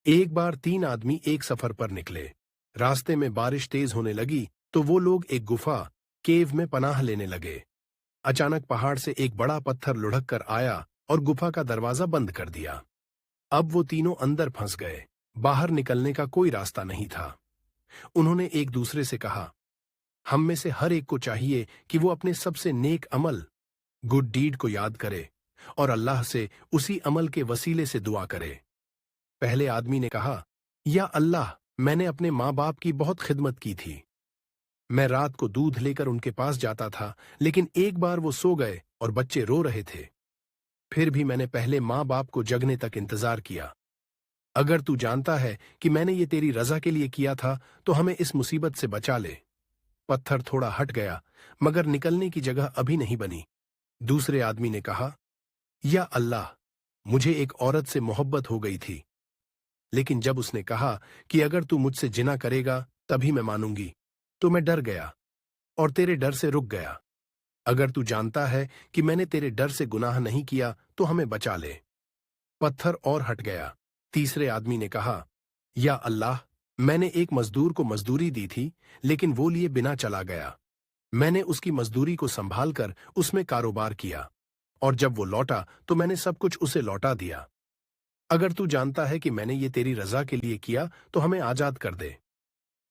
एक बार 3 आदमी एक सफर पर निकले। रास्ते में बारिश तेज होने लगी तो वो लोग एक गुफा केव में पनाह लेने लगे। अचानक पहाड़ से एक बड़ा पत्थर लुढ़क कर आया और गुफा का दरवाजा बंद कर दिया। अब वो तीनों अंदर फंस गए। बाहर निकलने का कोई रास्ता नहीं था। उन्होंने एक दूसरे से कहा, हम में से हर एक को चाहिए कि वो अपने सबसे नेक अमल गुड डीड को याद करे और अल्लाह से उसी अमल के वसीले से दुआ करे। पहले आदमी ने कहा, या अल्लाह, मैंने अपने माँ बाप की बहुत खिदमत की थी। मैं रात को दूध लेकर उनके पास जाता था, लेकिन एक बार वो सो गए और बच्चे रो रहे थे। फिर भी मैंने पहले माँ बाप को जगने तक इंतजार किया। अगर तू जानता है कि मैंने ये तेरी रजा के लिए किया था तो हमें इस मुसीबत से बचा ले। पत्थर थोड़ा हट गया, मगर निकलने की जगह अभी नहीं बनी। दूसरे आदमी ने कहा, या अल्लाह, मुझे एक औरत से मोहब्बत हो गई थी, लेकिन जब उसने कहा कि अगर तू मुझसे जिना करेगा तभी मैं मानूंगी, तो मैं डर गया और तेरे डर से रुक गया। अगर तू जानता है कि मैंने तेरे डर से गुनाह नहीं किया तो हमें बचा ले। पत्थर और हट गया। तीसरे आदमी ने कहा, या अल्लाह, मैंने एक मजदूर को मजदूरी दी थी, लेकिन वो लिए बिना चला गया। मैंने उसकी मजदूरी को संभाल कर उसमें कारोबार किया, और जब वो लौटा तो मैंने सब कुछ उसे लौटा दिया। अगर तू जानता है कि मैंने ये तेरी रजा के लिए किया तो हमें आजाद कर दे।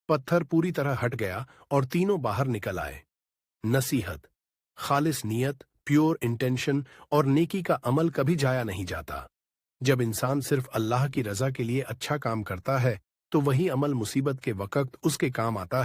पत्थर पूरी तरह हट गया और तीनों बाहर निकल आए। नसीहत, खालिस नियत, प्योर इंटेंशन और नेकी का अमल कभी जाया नहीं जाता। जब इंसान सिर्फ अल्लाह की रजा के लिए अच्छा काम करता है तो वही अमल मुसीबत के वक्त उसके काम आता है।